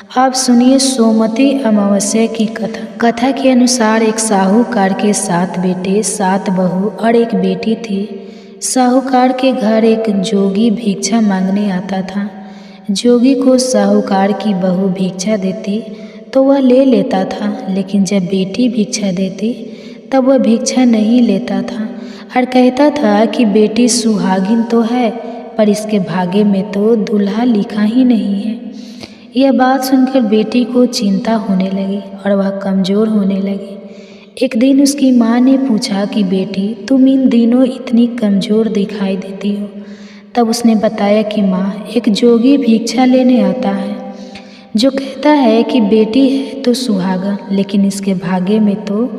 आप सुनिए सोमवती अमावस्या की कथा। कथा के अनुसार एक साहूकार के 7 बेटे, 7 बहू और एक बेटी थी। साहूकार के घर एक जोगी भिक्षा मांगने आता था। जोगी को साहूकार की बहू भिक्षा देती तो वह ले लेता था, लेकिन जब बेटी भिक्षा देती तब वह भिक्षा नहीं लेता था और कहता था कि बेटी सुहागिन तो है, पर इसके भाग्य में तो दूल्हा लिखा ही नहीं है। यह बात सुनकर बेटी को चिंता होने लगी और वह कमज़ोर होने लगी। एक दिन उसकी माँ ने पूछा कि बेटी, तुम इन दिनों इतनी कमज़ोर दिखाई देती हो। तब उसने बताया कि माँ, एक जोगी भिक्षा लेने आता है जो कहता है कि बेटी है तो सुहागा, लेकिन इसके भाग्य में तो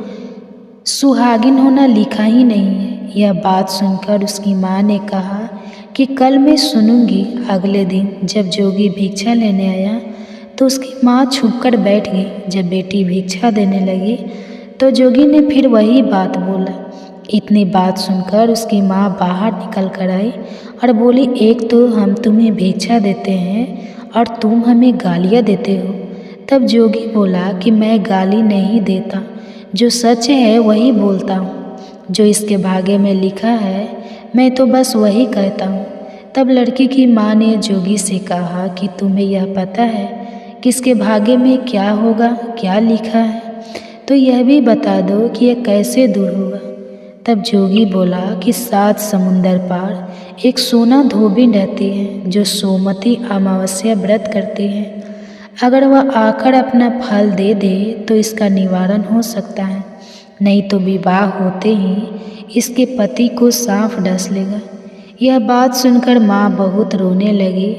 सुहागिन होना लिखा ही नहीं है। यह बात सुनकर उसकी माँ ने कहा कि कल मैं सुनूंगी। अगले दिन जब जोगी भिक्षा लेने आया तो उसकी माँ छुपकर बैठ गई। जब बेटी भिक्षा देने लगी तो जोगी ने फिर वही बात बोला। इतनी बात सुनकर उसकी माँ बाहर निकल कर आई और बोली, एक तो हम तुम्हें भिक्षा देते हैं और तुम हमें गालियाँ देते हो। तब जोगी बोला कि मैं गाली नहीं देता, जो सच है वही बोलता हूँ। जो इसके भाग्य में लिखा है मैं तो बस वही कहता हूँ। तब लड़की की माँ ने जोगी से कहा कि तुम्हें यह पता है कि इसके भाग्य में क्या होगा, क्या लिखा है, तो यह भी बता दो कि यह कैसे दूर होगा। तब जोगी बोला कि 7 समुंदर पार एक सोना धोबिन रहती है जो सोमवती अमावस्या व्रत करती है। अगर वह आकर अपना फल दे दे तो इसका निवारण हो सकता है, नहीं तो विवाह होते ही इसके पति को सांप डस लेगा। यह बात सुनकर माँ बहुत रोने लगी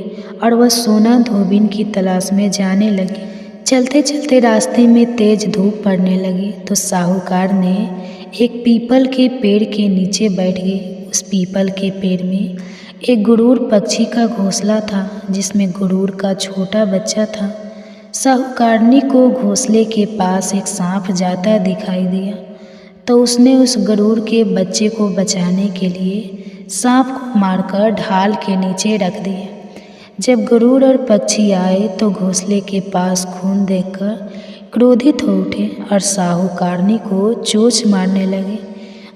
और वह सोना धोबिन की तलाश में जाने लगी। चलते चलते रास्ते में तेज धूप पड़ने लगी तो साहूकार ने एक पीपल के पेड़ के नीचे बैठ गए। उस पीपल के पेड़ में एक गुरूर पक्षी का घोंसला था, जिसमें गुरूर का छोटा बच्चा था। साहूकारनी को घोंसले के पास एक सांप जाता दिखाई दिया तो उसने उस गरुड़ के बच्चे को बचाने के लिए सांप को मारकर ढाल के नीचे रख दिया। जब गरुड़ और पक्षी आए तो घोंसले के पास खून देखकर क्रोधित हो उठे और साहूकारनी को चोंच मारने लगे।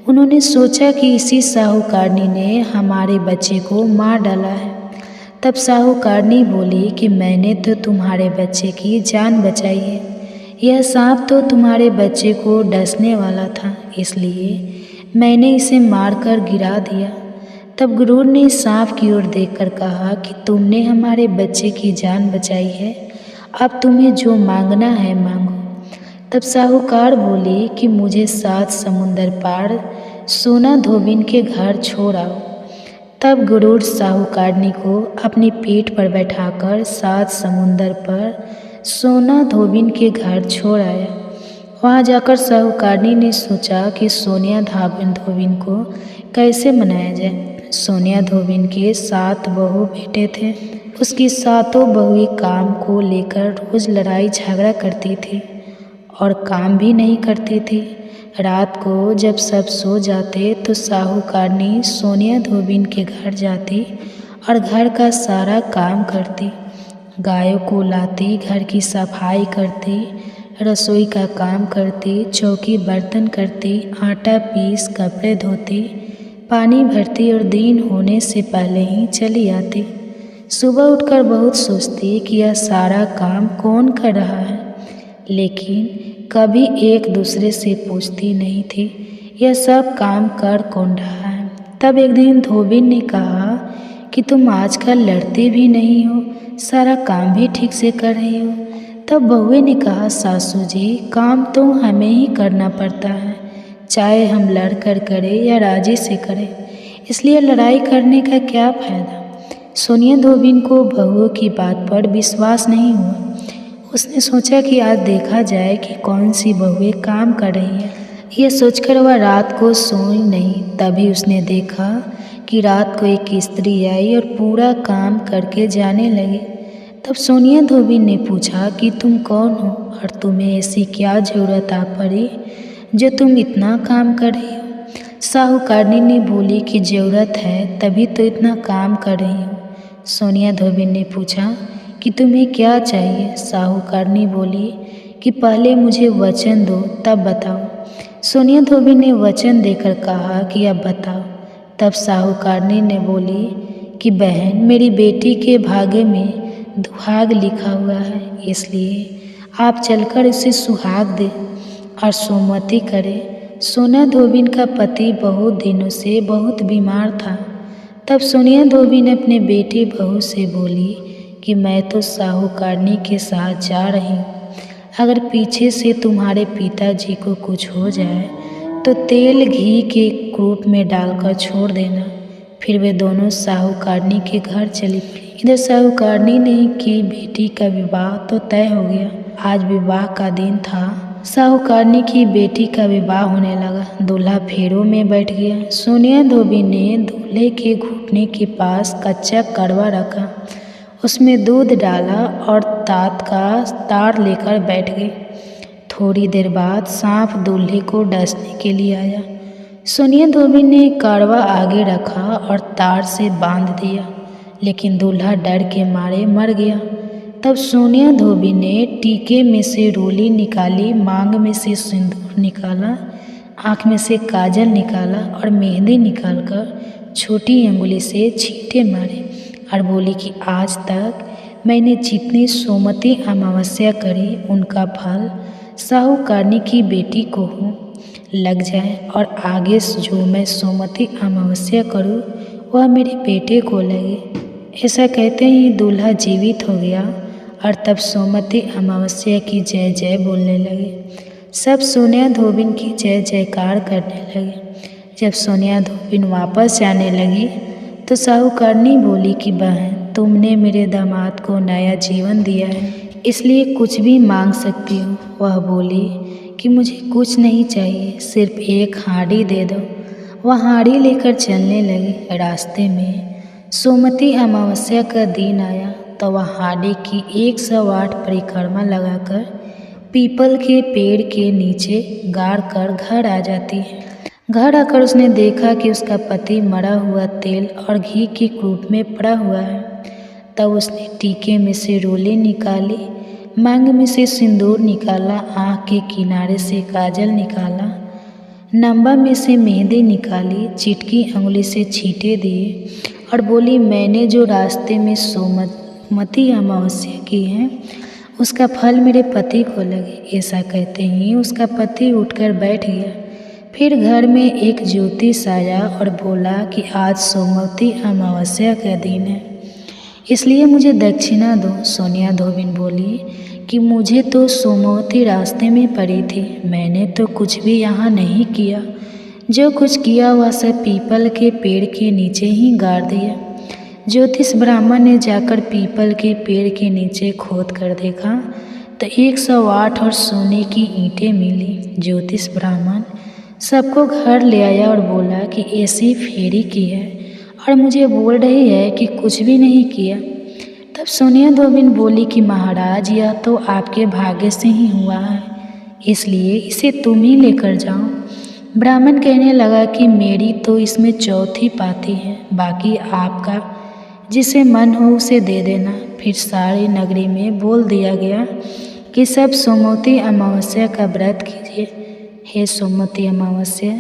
उन्होंने सोचा कि इसी साहूकारनी ने हमारे बच्चे को मार डाला है। तब साहूकारनी बोली कि मैंने तो तुम्हारे बच्चे की जान बचाई है। यह सांप तो तुम्हारे बच्चे को डसने वाला था, इसलिए मैंने इसे मारकर गिरा दिया। तब गुरूर ने सांप की ओर देखकर कहा कि तुमने हमारे बच्चे की जान बचाई है, अब तुम्हें जो मांगना है मांगो। तब साहूकार बोले कि मुझे 7 समुंदर पार सोना धोबिन के घर छोड़ आओ। तब गुरूर साहूकारनी को अपनी पीठ पर बैठाकर 7 समुंदर पर सोना धोबिन के घर छोड़ आया। वहाँ जाकर साहूकारनी ने सोचा कि सोनिया धोबिन को कैसे मनाया जाए। सोनिया धोबिन के 7 बहू बेटे थे। उसकी 7 बहुएं काम को लेकर रोज लड़ाई झगड़ा करती थी और काम भी नहीं करती थी। रात को जब सब सो जाते तो साहूकारनी सोनिया धोबिन के घर जाती और घर का सारा काम करती। गायों को लाती, घर की सफाई करती, रसोई का काम करती, चौकी बर्तन करती, आटा पीस कपड़े धोती, पानी भरती और दिन होने से पहले ही चली आती। सुबह उठकर बहुत सोचती कि यह सारा काम कौन कर रहा है, लेकिन कभी एक दूसरे से पूछती नहीं थी यह सब काम कर कौन रहा है। तब एक दिन धोबिन ने कहा कि तुम आजकल लड़ती भी नहीं हो, सारा काम भी ठीक से कर रही हो। तब बहुए ने कहा, सासू जी, काम तो हमें ही करना पड़ता है, चाहे हम लड़ कर करें या राजी से करें, इसलिए लड़ाई करने का क्या फ़ायदा। सोनिया धोबिन को बहुओं की बात पर विश्वास नहीं हुआ। उसने सोचा कि आज देखा जाए कि कौन सी बहुएं काम कर रही है। यह सोचकर वह रात को सोई नहीं। तभी उसने देखा कि रात को एक स्त्री आई और पूरा काम करके जाने लगी। तब सोनिया धोबिन ने पूछा कि तुम कौन हो और तुम्हें ऐसी क्या ज़रूरत आ पड़ी जो तुम इतना काम कर रही हो। साहूकारनी ने बोली कि ज़रूरत है तभी तो इतना काम कर रही हूँ। सोनिया धोबिन ने पूछा कि तुम्हें क्या चाहिए। साहूकारनी बोली कि पहले मुझे वचन दो तब बताओ। सोनिया धोबी ने वचन देकर कहा कि अब बताओ। तब साहूकारनी ने बोली कि बहन, मेरी बेटी के भाग्य में दुहाग लिखा हुआ है, इसलिए आप चलकर उसे सुहाग दे और सुमति करें। सोनिया धोबिन का पति बहुत दिनों से बहुत बीमार था। तब सोनिया धोबिन अपने बेटी बहू से बोली कि मैं तो साहूकारनी के साथ जा रही हूँ। अगर पीछे से तुम्हारे पिताजी को कुछ हो जाए तो तेल घी के कूप में डालकर छोड़ देना। फिर वे दोनों साहूकारनी के घर चली गई। इधर साहूकारनी ने की बेटी का विवाह तो तय हो गया। आज विवाह का दिन था। साहूकारनी की बेटी का विवाह होने लगा। दूल्हा फेरों में बैठ गया। सोनिया धोबी ने दूल्हे के घुटने के पास कच्चा कड़वा रखा, उसमें दूध डाला और तात का तार लेकर बैठ गई। थोड़ी देर बाद सांप दूल्हे को डसने के लिए आया। सोनिया धोबी ने कड़वा आगे रखा और तार से बांध दिया, लेकिन दूल्हा डर के मारे मर गया। तब सोनिया धोबी ने टीके में से रोली निकाली, मांग में से सिंदूर निकाला, आँख में से काजल निकाला और मेहंदी निकालकर छोटी अंगुली से छींटे मारे और बोली कि आज तक मैंने जितनी सोमती अमावस्या करी उनका फल साहूकारनी की बेटी को हो लग जाए और आगे जो मैं सोमती अमावस्या करूँ वह मेरे बेटे को लगे। ऐसा कहते ही दूल्हा जीवित हो गया और तब सोमती अमावस्या की जय जय बोलने लगे। सब सोनिया धोबिन की जय जयकार करने लगे। जब सोनिया धोबिन वापस जाने लगी तो साहूकारनी बोली कि बहन, तुमने मेरे दामाद को नया जीवन दिया है, इसलिए कुछ भी मांग सकती हो। वह बोली कि मुझे कुछ नहीं चाहिए, सिर्फ एक हांडी दे दो। वह हांडी लेकर चलने लगी। रास्ते में सोमती अमावस्या का दिन आया तो वह हांडी की 108 परिक्रमा लगाकर पीपल के पेड़ के नीचे गाड़ कर घर आ जाती है। घर आकर उसने देखा कि उसका पति मरा हुआ तेल और घी के कूप में पड़ा हुआ है। तब उसने टीके में से रोली निकाली, मांग में से सिंदूर निकाला, आँख के किनारे से काजल निकाला, नंबा में से मेहंदी निकाली, चिटकी अंगुली से छींटे दिए और बोली, मैंने जो रास्ते में सोमती अमावस्या की है उसका फल मेरे पति को लगे। ऐसा कहते ही उसका पति उठकर बैठ गया। फिर घर में एक ज्योतिष आया और बोला कि आज सोमवती अमावस्या का दिन है, इसलिए मुझे दक्षिणा दो। सोनिया धोबिन बोली कि मुझे तो सोमवती रास्ते में पड़ी थी, मैंने तो कुछ भी यहाँ नहीं किया। जो कुछ किया वह सब पीपल के पेड़ के नीचे ही गाड़ दिया। ज्योतिष ब्राह्मण ने जाकर पीपल के पेड़ के नीचे खोद कर देखा तो 108 और सोने की ईंटें मिली। ज्योतिष ब्राह्मण सबको घर ले आया और बोला कि ऐसी फेरी की है और मुझे बोल रही है कि कुछ भी नहीं किया। तब सोनिया धोबिन बोली कि महाराज, यह तो आपके भाग्य से ही हुआ है, इसलिए इसे तुम ही लेकर जाओ। ब्राह्मण कहने लगा कि मेरी तो इसमें चौथी पाती है, बाकी आपका जिसे मन हो उसे दे देना। फिर सारी नगरी में बोल दिया गया कि सब सोमवती अमावस्या का व्रत कीजिए। हे सोमवती अमावस्या,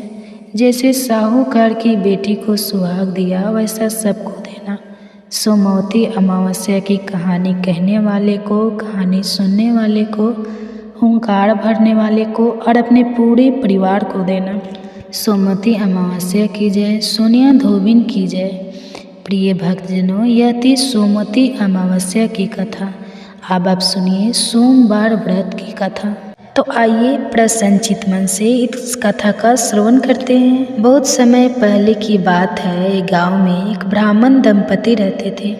जैसे साहूकार की बेटी को सुहाग दिया वैसा सबको देना। सोमवती अमावस्या की कहानी कहने वाले को, कहानी सुनने वाले को, हुंकार भरने वाले को और अपने पूरे परिवार को देना। सोमवती अमावस्या की जय, सोनिया धोबिन की जय। प्रिय भक्तजनों, यह थी सोमवती अमावस्या की कथा। अब आप सुनिए सोमवार व्रत की कथा। तो आइए प्रसन्नचित मन से इस कथा का श्रवण करते हैं। बहुत समय पहले की बात है। एक गांव में एक ब्राह्मण दंपति रहते थे।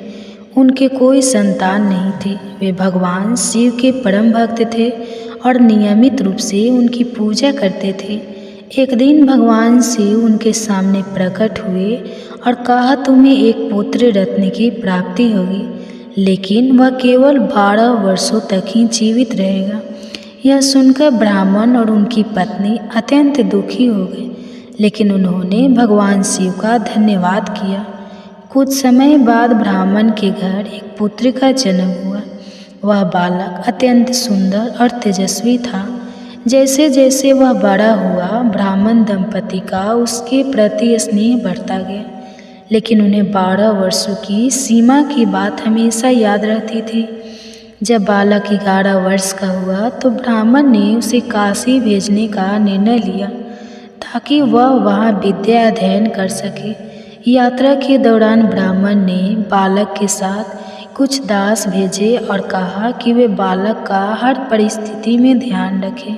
उनके कोई संतान नहीं थी। वे भगवान शिव के परम भक्त थे और नियमित रूप से उनकी पूजा करते थे। एक दिन भगवान शिव उनके सामने प्रकट हुए और कहा, तुम्हें एक पुत्र रत्न की प्राप्ति होगी, लेकिन वह केवल 12 वर्षों तक ही जीवित रहेगा। यह सुनकर ब्राह्मण और उनकी पत्नी अत्यंत दुखी हो गए, लेकिन उन्होंने भगवान शिव का धन्यवाद किया। कुछ समय बाद ब्राह्मण के घर एक पुत्र का जन्म हुआ। वह बालक अत्यंत सुंदर और तेजस्वी था। जैसे जैसे वह बड़ा हुआ, ब्राह्मण दंपति का उसके प्रति स्नेह बढ़ता गया, लेकिन उन्हें 12 वर्षों की सीमा की बात हमेशा याद रहती थी। जब बालक 11 वर्ष का हुआ तो ब्राह्मण ने उसे काशी भेजने का निर्णय लिया ताकि वह वहाँ विद्या अध्ययन कर सके। यात्रा के दौरान ब्राह्मण ने बालक के साथ कुछ दास भेजे और कहा कि वे बालक का हर परिस्थिति में ध्यान रखें।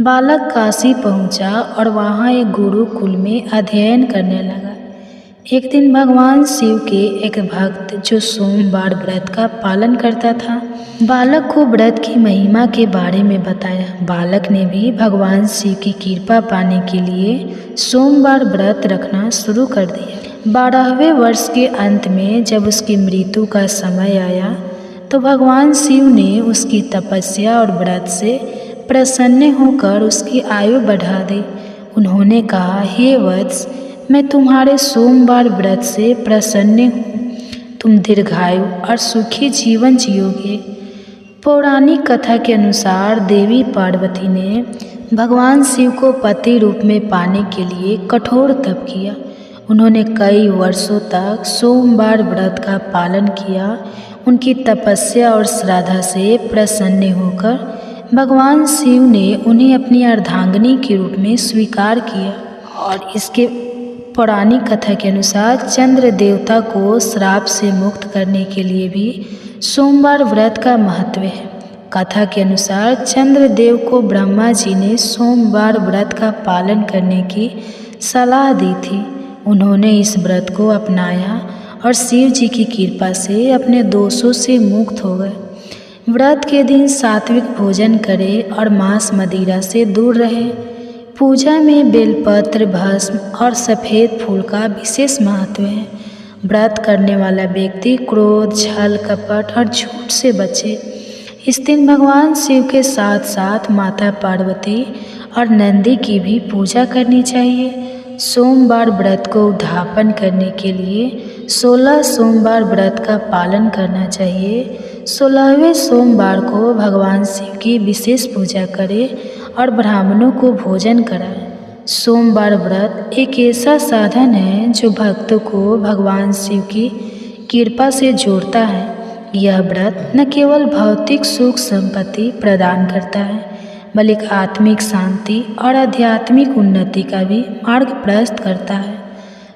बालक काशी पहुंचा और वहाँ एक गुरुकुल में अध्ययन करने लगा। एक दिन भगवान शिव के एक भक्त जो सोमवार व्रत का पालन करता था, बालक को व्रत की महिमा के बारे में बताया। बालक ने भी भगवान शिव की कृपा पाने के लिए सोमवार व्रत रखना शुरू कर दिया। 12वें वर्ष के अंत में जब उसकी मृत्यु का समय आया तो भगवान शिव ने उसकी तपस्या और व्रत से प्रसन्न होकर उसकी आयु बढ़ा दी। उन्होंने कहा, हे वत्स, मैं तुम्हारे सोमवार व्रत से प्रसन्न हूँ। तुम दीर्घायु और सुखी जीवन जियोगे। पौराणिक कथा के अनुसार देवी पार्वती ने भगवान शिव को पति रूप में पाने के लिए कठोर तप किया। उन्होंने कई वर्षों तक सोमवार व्रत का पालन किया। उनकी तपस्या और श्रद्धा से प्रसन्न होकर भगवान शिव ने उन्हें अपनी अर्धांगिनी के रूप में स्वीकार किया। और इसके पौराणिक कथा के अनुसार चंद्र देवता को श्राप से मुक्त करने के लिए भी सोमवार व्रत का महत्व है। कथा के अनुसार चंद्रदेव को ब्रह्मा जी ने सोमवार व्रत का पालन करने की सलाह दी थी। उन्होंने इस व्रत को अपनाया और शिव जी की कृपा से अपने दोषों से मुक्त हो गए। व्रत के दिन सात्विक भोजन करें और मांस मदिरा से दूर रहें। पूजा में बेलपत्र, भस्म और सफ़ेद फूल का विशेष महत्व है। व्रत करने वाला व्यक्ति क्रोध, छल, कपट और झूठ से बचे। इस दिन भगवान शिव के साथ साथ माता पार्वती और नंदी की भी पूजा करनी चाहिए। सोमवार व्रत को उद्यापन करने के लिए 16 सोमवार व्रत का पालन करना चाहिए। 16वें सोमवार को भगवान शिव की विशेष पूजा करें और ब्राह्मणों को भोजन कराएं। सोमवार व्रत एक ऐसा साधन है जो भक्तों को भगवान शिव की कृपा से जोड़ता है। यह व्रत न केवल भौतिक सुख संपत्ति प्रदान करता है, बल्कि आत्मिक शांति और आध्यात्मिक उन्नति का भी मार्ग प्रशस्त करता है।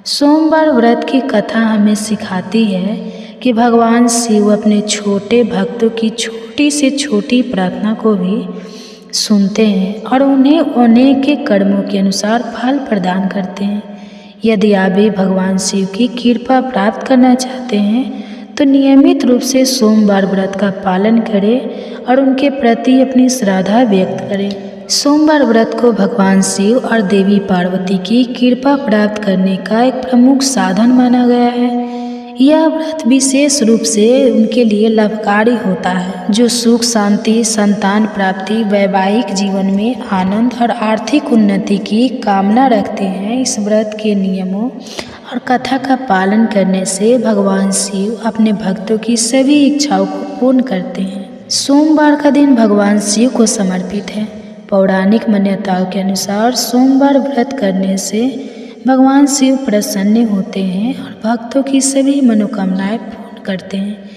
सोमवार व्रत की कथा हमें सिखाती है कि भगवान शिव अपने छोटे भक्तों की छोटी से छोटी प्रार्थना को भी सुनते हैं और उन्हें उनके कर्मों के अनुसार फल प्रदान करते हैं। यदि आप भी भगवान शिव की कृपा प्राप्त करना चाहते हैं तो नियमित रूप से सोमवार व्रत का पालन करें और उनके प्रति अपनी श्रद्धा व्यक्त करें। सोमवार व्रत को भगवान शिव और देवी पार्वती की कृपा प्राप्त करने का एक प्रमुख साधन माना गया है। यह व्रत विशेष रूप से उनके लिए लाभकारी होता है जो सुख, शांति, संतान प्राप्ति, वैवाहिक जीवन में आनंद और आर्थिक उन्नति की कामना रखते हैं। इस व्रत के नियमों और कथा का पालन करने से भगवान शिव अपने भक्तों की सभी इच्छाओं को पूर्ण करते हैं। सोमवार का दिन भगवान शिव को समर्पित है। पौराणिक मान्यताओं के अनुसार सोमवार व्रत करने से भगवान शिव प्रसन्न होते हैं और भक्तों की सभी मनोकामनाएं पूर्ण करते हैं।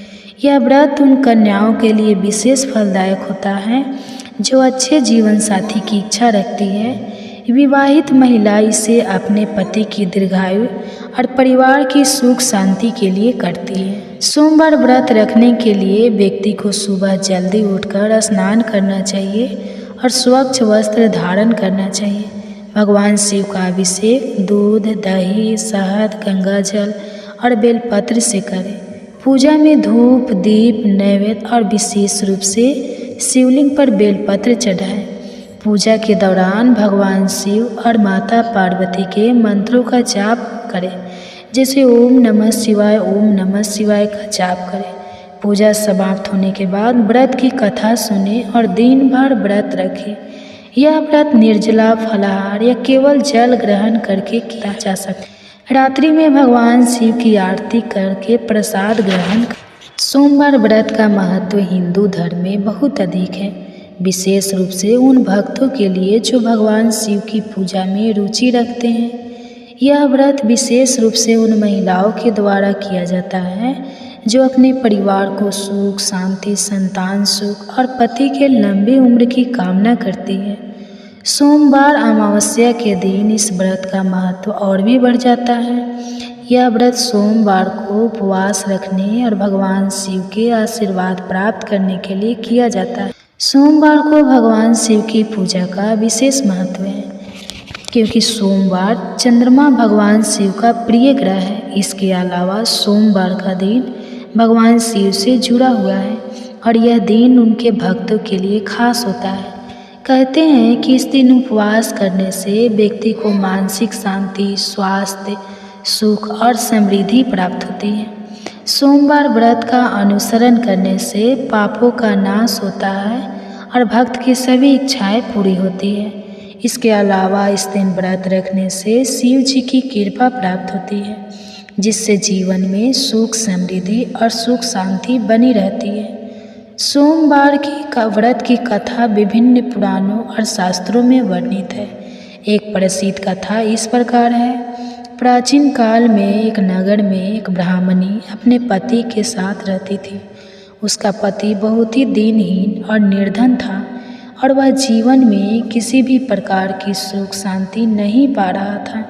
यह व्रत उन कन्याओं के लिए विशेष फलदायक होता है जो अच्छे जीवन साथी की इच्छा रखती है। विवाहित महिला इसे अपने पति की दीर्घायु और परिवार की सुख शांति के लिए करती है। सोमवार व्रत रखने के लिए व्यक्ति को सुबह जल्दी उठकर स्नान करना चाहिए और स्वच्छ वस्त्र धारण करना चाहिए। भगवान शिव का अभिषेक दूध, दही, शहद, गंगा जल और बेलपत्र से करें। पूजा में धूप, दीप, नैवेद्य और विशेष रूप से शिवलिंग पर बेलपत्र चढ़ाएं। पूजा के दौरान भगवान शिव और माता पार्वती के मंत्रों का जाप करें, जैसे ओम नमः शिवाय, ओम नमः शिवाय का जाप करें। पूजा समाप्त होने के बाद व्रत की कथा सुने और दिन भर व्रत रखें। यह व्रत निर्जला, फलाहार या केवल जल ग्रहण करके किया जा सकता है। रात्रि में भगवान शिव की आरती करके प्रसाद ग्रहण। सोमवार व्रत का महत्व हिंदू धर्म में बहुत अधिक है, विशेष रूप से उन भक्तों के लिए जो भगवान शिव की पूजा में रुचि रखते हैं। यह व्रत विशेष रूप से उन महिलाओं के द्वारा किया जाता है जो अपने परिवार को सुख, शांति, संतान सुख और पति के लंबी उम्र की कामना करती है। सोमवार अमावस्या के दिन इस व्रत का महत्व और भी बढ़ जाता है। यह व्रत सोमवार को उपवास रखने और भगवान शिव के आशीर्वाद प्राप्त करने के लिए किया जाता है। सोमवार को भगवान शिव की पूजा का विशेष महत्व है क्योंकि सोमवार चंद्रमा भगवान शिव का प्रिय ग्रह है। इसके अलावा सोमवार का दिन भगवान शिव से जुड़ा हुआ है और यह दिन उनके भक्तों के लिए खास होता है। कहते हैं कि इस दिन उपवास करने से व्यक्ति को मानसिक शांति, स्वास्थ्य, सुख और समृद्धि प्राप्त होती है। सोमवार व्रत का अनुसरण करने से पापों का नाश होता है और भक्त की सभी इच्छाएं पूरी होती है। इसके अलावा इस दिन व्रत रखने से शिव जी की कृपा प्राप्त होती है, जिससे जीवन में सुख, समृद्धि और सुख शांति बनी रहती है। सोमवार की व्रत की कथा विभिन्न पुराणों और शास्त्रों में वर्णित है। एक प्रसिद्ध कथा इस प्रकार है। प्राचीन काल में एक नगर में एक ब्राह्मणी अपने पति के साथ रहती थी। उसका पति बहुत ही दीनहीन और निर्धन था और वह जीवन में किसी भी प्रकार की सुख शांति नहीं पा रहा था।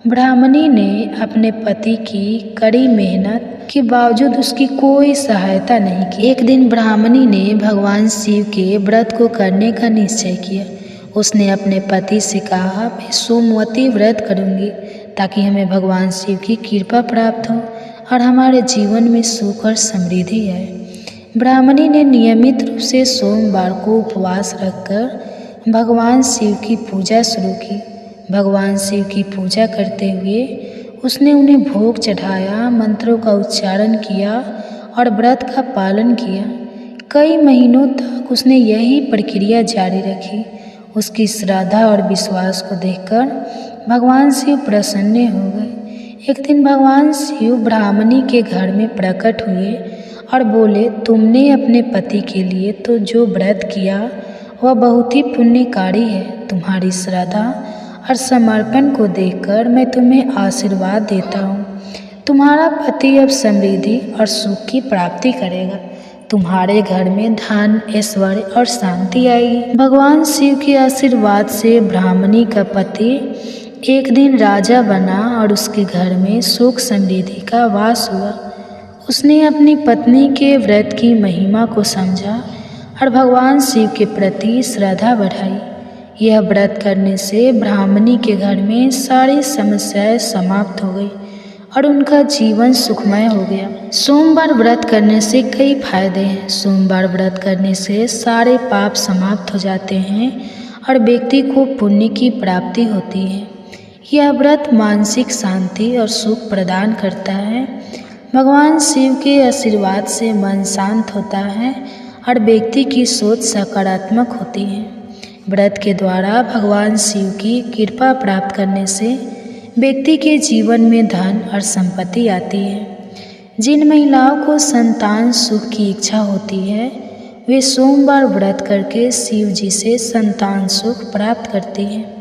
ब्राह्मणी ने अपने पति की कड़ी मेहनत के बावजूद उसकी कोई सहायता नहीं की। एक दिन ब्राह्मणी ने भगवान शिव के व्रत को करने का निश्चय किया। उसने अपने पति से कहा, मैं सोमवती व्रत करूंगी ताकि हमें भगवान शिव की कृपा प्राप्त हो और हमारे जीवन में सुख और समृद्धि आए। ब्राह्मणी ने नियमित रूप से सोमवार को उपवास रखकर भगवान शिव की पूजा शुरू की। भगवान शिव की पूजा करते हुए उसने उन्हें भोग चढ़ाया, मंत्रों का उच्चारण किया और व्रत का पालन किया। कई महीनों तक उसने यही प्रक्रिया जारी रखी। उसकी श्रद्धा और विश्वास को देखकर भगवान शिव प्रसन्न हो गए। एक दिन भगवान शिव ब्राह्मणी के घर में प्रकट हुए और बोले, तुमने अपने पति के लिए तो जो व्रत किया वह बहुत ही पुण्यकारी है। तुम्हारी श्रद्धा और समर्पण को देखकर मैं तुम्हें आशीर्वाद देता हूँ। तुम्हारा पति अब समृद्धि और सुख की प्राप्ति करेगा। तुम्हारे घर में धन, ऐश्वर्य और शांति आएगी। भगवान शिव के आशीर्वाद से ब्राह्मणी का पति एक दिन राजा बना और उसके घर में सुख समृद्धि का वास हुआ। उसने अपनी पत्नी के व्रत की महिमा को समझा और भगवान शिव के प्रति श्रद्धा बढ़ाई। यह व्रत करने से ब्राह्मणी के घर में सारी समस्याएं समाप्त हो गई और उनका जीवन सुखमय हो गया। सोमवार व्रत करने से कई फायदे हैं। सोमवार व्रत करने से सारे पाप समाप्त हो जाते हैं और व्यक्ति को पुण्य की प्राप्ति होती है। यह व्रत मानसिक शांति और सुख प्रदान करता है। भगवान शिव के आशीर्वाद से मन शांत होता है और व्यक्ति की सोच सकारात्मक होती है। व्रत के द्वारा भगवान शिव की कृपा प्राप्त करने से व्यक्ति के जीवन में धन और संपत्ति आती है। जिन महिलाओं को संतान सुख की इच्छा होती है वे सोमवार व्रत करके शिव जी से संतान सुख प्राप्त करती हैं।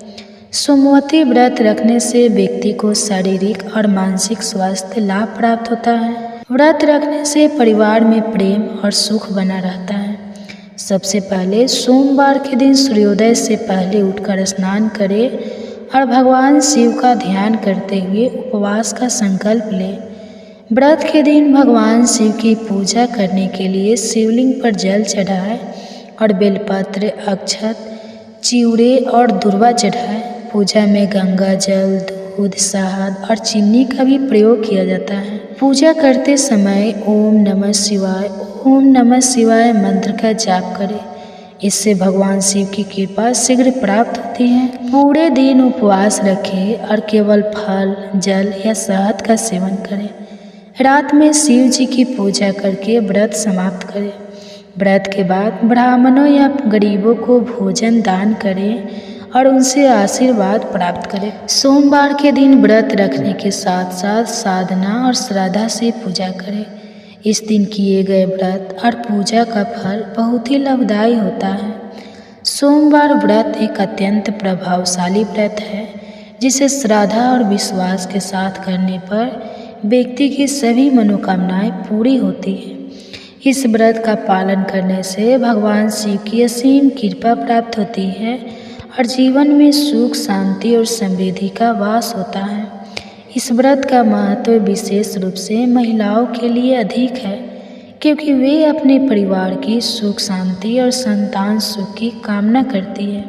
सोमवती व्रत रखने से व्यक्ति को शारीरिक और मानसिक स्वास्थ्य लाभ प्राप्त होता है। व्रत रखने से परिवार में प्रेम और सुख बना रहता है। सबसे पहले सोमवार के दिन सूर्योदय से पहले उठकर स्नान करें और भगवान शिव का ध्यान करते हुए उपवास का संकल्प लें। व्रत के दिन भगवान शिव की पूजा करने के लिए शिवलिंग पर जल चढ़ाएं और बेलपत्र, अक्षत, चिवड़े और दुर्वा चढ़ाएं। पूजा में गंगा जल, दूध, शहद और चीनी का भी प्रयोग किया जाता है। पूजा करते समय ओम नमः शिवाय, ओम नमः शिवाय मंत्र का जाप करें। इससे भगवान शिव की कृपा शीघ्र प्राप्त होती है। पूरे दिन उपवास रखें और केवल फल, जल या शहद का सेवन करें। रात में शिव जी की पूजा करके व्रत समाप्त करें। व्रत के बाद ब्राह्मणों या गरीबों को भोजन दान करें और उनसे आशीर्वाद प्राप्त करें। सोमवार के दिन व्रत रखने के साथ साथ साधना और श्रद्धा से पूजा करें। इस दिन किए गए व्रत और पूजा का फल बहुत ही लाभदायी होता है। सोमवार व्रत एक अत्यंत प्रभावशाली व्रत है जिसे श्रद्धा और विश्वास के साथ करने पर व्यक्ति की सभी मनोकामनाएं पूरी होती हैं। इस व्रत का पालन करने से भगवान शिव की असीम कृपा प्राप्त होती है और जीवन में सुख, शांति और समृद्धि का वास होता है। इस व्रत का महत्व विशेष रूप से महिलाओं के लिए अधिक है क्योंकि वे अपने परिवार की सुख, शांति और संतान सुख की कामना करती है।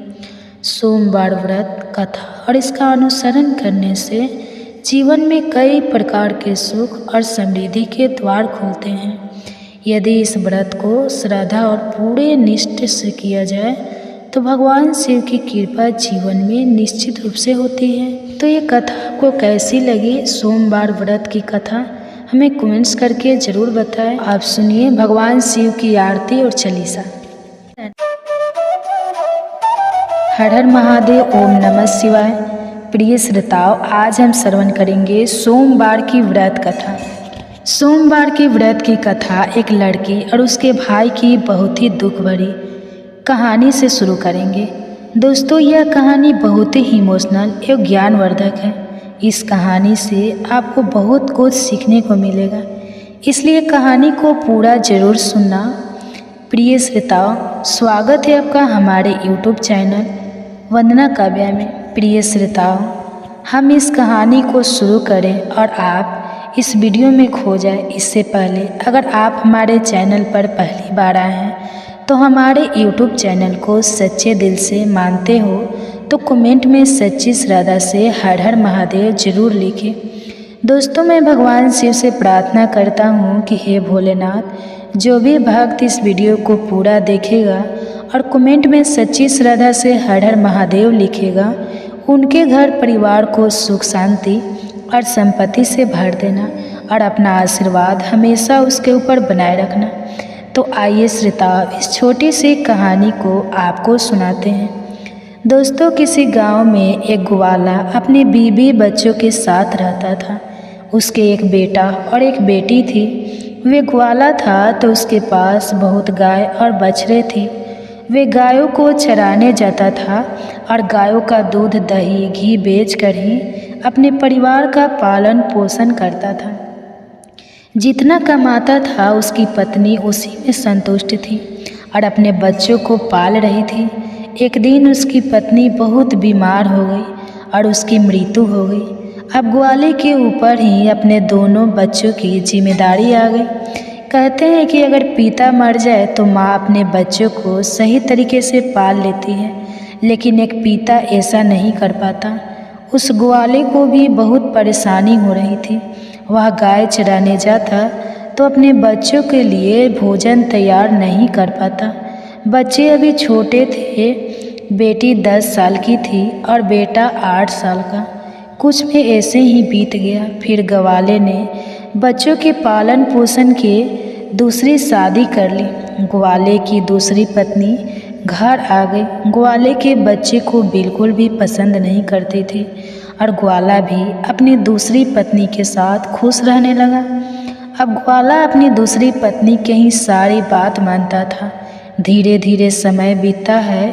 सोमवार व्रत कथा और इसका अनुसरण करने से जीवन में कई प्रकार के सुख और समृद्धि के द्वार खुलते हैं। यदि इस व्रत को श्रद्धा और पूरे निष्ठा से किया जाए तो भगवान शिव की कृपा जीवन में निश्चित रूप से होती है। तो ये कथा आपको कैसी लगी? सोमवार व्रत की कथा हमें कमेंट्स करके ज़रूर बताएं। आप सुनिए भगवान शिव की आरती और चालीसा। हर हर महादेव, ओम नमः शिवाय। प्रिय श्रोताओं, आज हम श्रवण करेंगे सोमवार की व्रत कथा। सोमवार के व्रत की कथा एक लड़की और उसके भाई की बहुत ही दुख भरी कहानी से शुरू करेंगे। दोस्तों, यह कहानी बहुत ही इमोशनल एवं ज्ञानवर्धक है। इस कहानी से आपको बहुत कुछ सीखने को मिलेगा, इसलिए कहानी को पूरा जरूर सुनना। प्रिय श्रोताओं, स्वागत है आपका हमारे YouTube चैनल वंदना काव्या में। प्रिय श्रोताओं, हम इस कहानी को शुरू करें और आप इस वीडियो में खो जाए इससे पहले अगर आप हमारे चैनल पर पहली बार आए हैं तो हमारे YouTube चैनल को सच्चे दिल से मानते हो तो कमेंट में सच्ची श्रद्धा से हर हर महादेव जरूर लिखें। दोस्तों, मैं भगवान शिव से प्रार्थना करता हूँ कि हे भोलेनाथ, जो भी भक्त इस वीडियो को पूरा देखेगा और कमेंट में सच्ची श्रद्धा से हर हर महादेव लिखेगा, उनके घर परिवार को सुख, शांति और संपत्ति से भर देना और अपना आशीर्वाद हमेशा उसके ऊपर बनाए रखना। तो आइए श्रोताओं, इस छोटी सी कहानी को आपको सुनाते हैं। दोस्तों, किसी गांव में एक ग्वाला अपने बीवी बच्चों के साथ रहता था। उसके एक बेटा और एक बेटी थी। वे ग्वाला था तो उसके पास बहुत गाय और बछड़े थी। वे गायों को चराने जाता था और गायों का दूध, दही, घी बेचकर ही अपने परिवार का पालन पोषण करता था। जितना कमाता था उसकी पत्नी उसी में संतुष्ट थी और अपने बच्चों को पाल रही थी। एक दिन उसकी पत्नी बहुत बीमार हो गई और उसकी मृत्यु हो गई। अब ग्वाले के ऊपर ही अपने दोनों बच्चों की जिम्मेदारी आ गई। कहते हैं कि अगर पिता मर जाए तो माँ अपने बच्चों को सही तरीके से पाल लेती है, लेकिन एक पिता ऐसा नहीं कर पाता। उस ग्वाले को भी बहुत परेशानी हो रही थी। वह गाय चराने जाता तो अपने बच्चों के लिए भोजन तैयार नहीं कर पाता। बच्चे अभी छोटे थे। बेटी 10 साल की थी और बेटा 8 साल का। कुछ में ऐसे ही बीत गया। फिर ग्वाले ने बच्चों के पालन पोषण के दूसरी शादी कर ली। ग्वाले की दूसरी पत्नी घर आ गई। ग्वाले के बच्चे को बिल्कुल भी पसंद नहीं करती थी और ग्वाला भी अपनी दूसरी पत्नी के साथ खुश रहने लगा। अब ग्वाला अपनी दूसरी पत्नी की ही सारी बात मानता था। धीरे धीरे समय बीतता है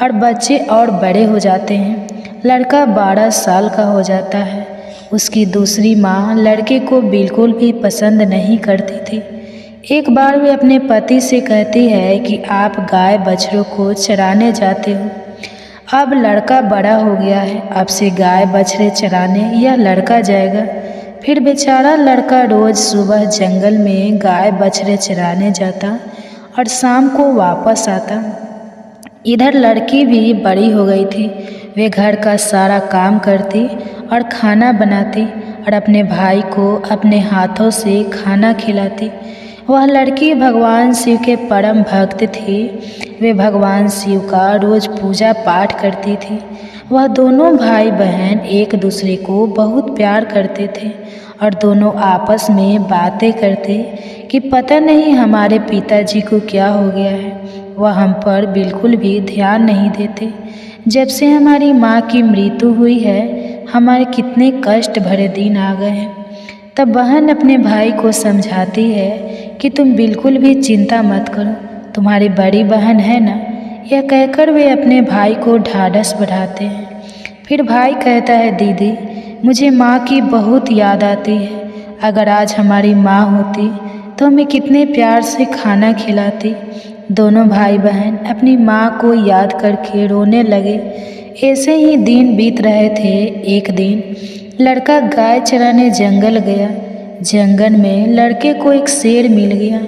और बच्चे और बड़े हो जाते हैं। लड़का 12 साल का हो जाता है। उसकी दूसरी माँ लड़के को बिल्कुल भी पसंद नहीं करती थी। एक बार वे अपने पति से कहती है कि आप गाय बछड़ों को चराने जाते हो। अब लड़का बड़ा हो गया है, अब से गाय बछड़े चराने यह लड़का जाएगा। फिर बेचारा लड़का रोज़ सुबह जंगल में गाय बछड़े चराने जाता और शाम को वापस आता। इधर लड़की भी बड़ी हो गई थी। वे घर का सारा काम करती और खाना बनाती और अपने भाई को अपने हाथों से खाना खिलाती। वह लड़की भगवान शिव के परम भक्त थी। वे भगवान शिव का रोज़ पूजा पाठ करती थी। वह दोनों भाई बहन एक दूसरे को बहुत प्यार करते थे और दोनों आपस में बातें करते कि पता नहीं हमारे पिताजी को क्या हो गया है। वह हम पर बिल्कुल भी ध्यान नहीं देते। जब से हमारी माँ की मृत्यु हुई है, हमारे कितने कष्ट भरे दिन आ गए हैं। तब बहन अपने भाई को समझाती है कि तुम बिल्कुल भी चिंता मत करो, तुम्हारी बड़ी बहन है ना। यह कहकर वे अपने भाई को ढाढ़स बढ़ाते हैं। फिर भाई कहता है, दीदी मुझे माँ की बहुत याद आती है। अगर आज हमारी माँ होती तो हमें कितने प्यार से खाना खिलाती। दोनों भाई बहन अपनी माँ को याद करके रोने लगे। ऐसे ही दिन बीत रहे थे। एक दिन लड़का गाय चराने जंगल गया। जंगल में लड़के को एक शेर मिल गया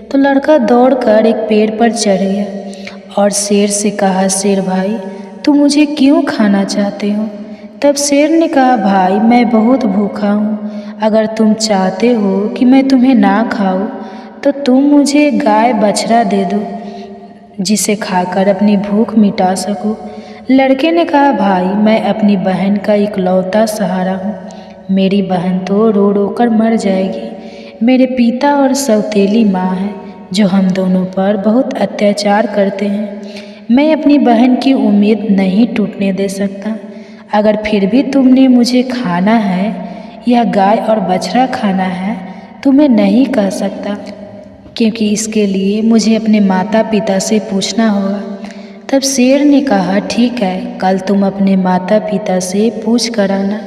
तो लड़का दौड़कर एक पेड़ पर चढ़ गया और शेर से कहा, शेर भाई तुम मुझे क्यों खाना चाहते हो? तब शेर ने कहा, भाई मैं बहुत भूखा हूँ। अगर तुम चाहते हो कि मैं तुम्हें ना खाऊं तो तुम मुझे गाय बछड़ा दे दो जिसे खाकर अपनी भूख मिटा सकूं। लड़के ने कहा, भाई मैं अपनी बहन का इकलौता सहारा हूँ। मेरी बहन तो रो रो कर मर जाएगी। मेरे पिता और सौतेली माँ है जो हम दोनों पर बहुत अत्याचार करते हैं। मैं अपनी बहन की उम्मीद नहीं टूटने दे सकता। अगर फिर भी तुमने मुझे खाना है या गाय और बछड़ा खाना है तो मैं नहीं कह सकता, क्योंकि इसके लिए मुझे अपने माता पिता से पूछना होगा। तब शेर ने कहा, ठीक है, कल तुम अपने माता पिता से पूछ कर आना।